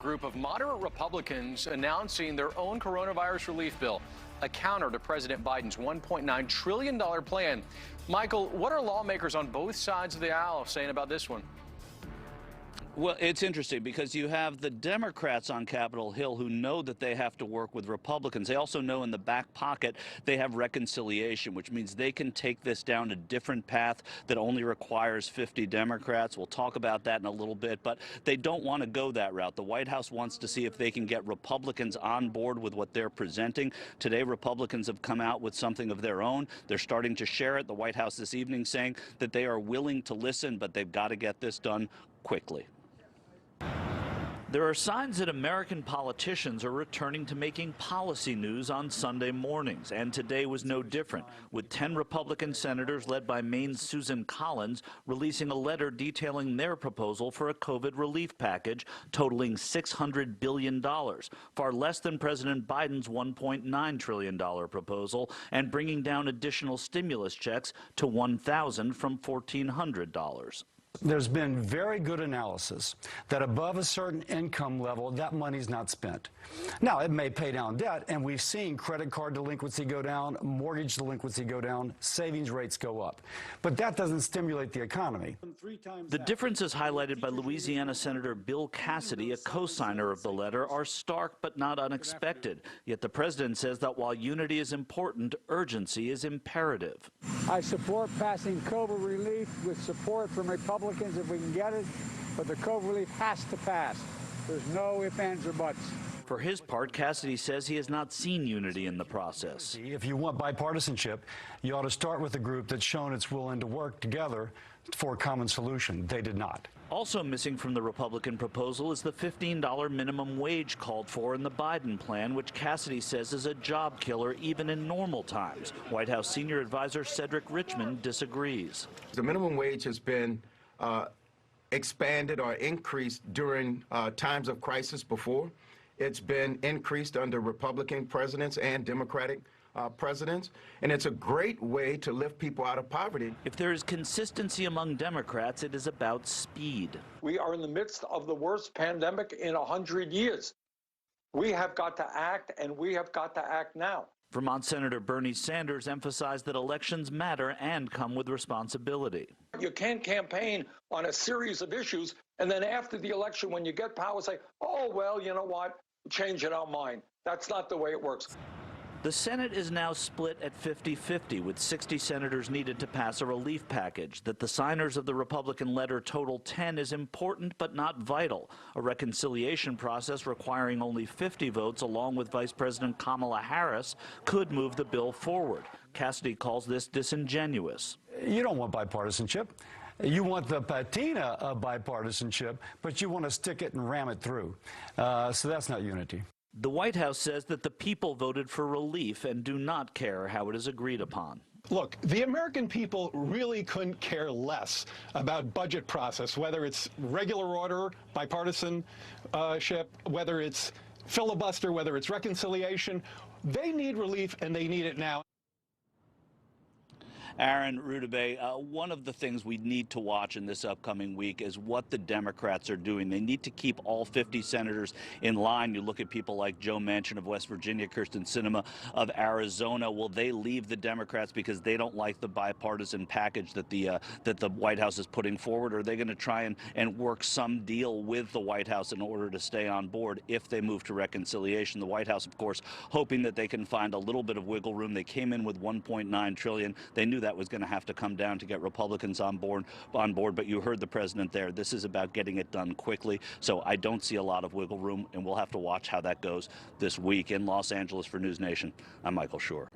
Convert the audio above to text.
Group of moderate Republicans announcing their own coronavirus relief bill, a counter to President Biden's $1.9 trillion plan. Michael, what are lawmakers on both sides of the aisle saying about this one? Well, it's interesting because you have the Democrats on Capitol Hill who know that they have to work with Republicans. They also know in the back pocket they have reconciliation, which means they can take this down a different path that only requires 50 Democrats. We'll talk about that in a little bit, but they don't want to go that route. The White House wants to see if they can get Republicans on board with what they're presenting. Today, Republicans have come out with something of their own. They're starting to share it. The White House this evening saying that they are willing to listen, but they've got to get this done quickly. There are signs that American politicians are returning to making policy news on Sunday mornings, and today was no different, with 10 Republican senators led by Maine's Susan Collins releasing a letter detailing their proposal for a COVID relief package totaling $600 billion, far less than President Biden's $1.9 trillion proposal, and bringing down additional stimulus checks to $1,000 from $1,400. There's been very good analysis that above a certain income level, that money's not spent. Now, it may pay down debt, and we've seen credit card delinquency go down, mortgage delinquency go down, savings rates go up. But that doesn't stimulate the economy. The differences highlighted by Louisiana Senator Bill Cassidy, a co-signer of the letter, are stark but not unexpected. Yet the president says that while unity is important, urgency is imperative. I support passing COVID relief with support from Republicans if we can get it, but the COVID relief has to pass. There's no ifs, ands, or buts. For his part, Cassidy says he has not seen unity in the process. If you want bipartisanship, you ought to start with a group that's shown it's willing to work together for a common solution. They did not. Also missing from the Republican proposal is the $15 minimum wage called for in the Biden plan, which Cassidy says is a job killer even in normal times. White House senior advisor Cedric Richmond disagrees. The minimum wage has been expanded or increased during times of crisis before. It's been increased under Republican presidents and Democratic presidents, and it's a great way to lift people out of poverty. If there is consistency among Democrats, it is about speed. We are in the midst of the worst pandemic in 100 years. We have got to act, and we have got to act now. Vermont Senator Bernie Sanders emphasized that elections matter and come with responsibility. You can't campaign on a series of issues, and then after the election, when you get power, say, oh, well, you know what, change it our mind. That's not the way it works. The Senate is now split at 50-50, with 60 senators needed to pass a relief package. That the signers of the Republican letter total 10 is important but not vital. A reconciliation process requiring only 50 votes, along with Vice President Kamala Harris, could move the bill forward. Cassidy calls this disingenuous. You don't want bipartisanship. You want the patina of bipartisanship, but you want to stick it and ram it through. So that's not unity. The White House says that the people voted for relief and do not care how it is agreed upon. Look, the American people really couldn't care less about budget process, whether it's regular order, bipartisanship, whether it's filibuster, whether it's reconciliation. They need relief, and they need it now. Aaron Rudabeh, one of the things we need to watch in this upcoming week is what the Democrats are doing. They need to keep all 50 senators in line. You look at people like Joe Manchin of West Virginia, Kyrsten Sinema of Arizona. Will they leave the Democrats because they don't like the bipartisan package that the White House is putting forward? Or are they going to try and work some deal with the White House in order to stay on board if they move to reconciliation? The White House, of course, hoping that they can find a little bit of wiggle room. They came in with $1.9 trillion. They knew that was going to have to come down to get Republicans on board, but you heard the president there. This is about getting it done quickly, so I don't see a lot of wiggle room, and we'll have to watch how that goes this week. In Los Angeles for News Nation, I'm Michael Schur.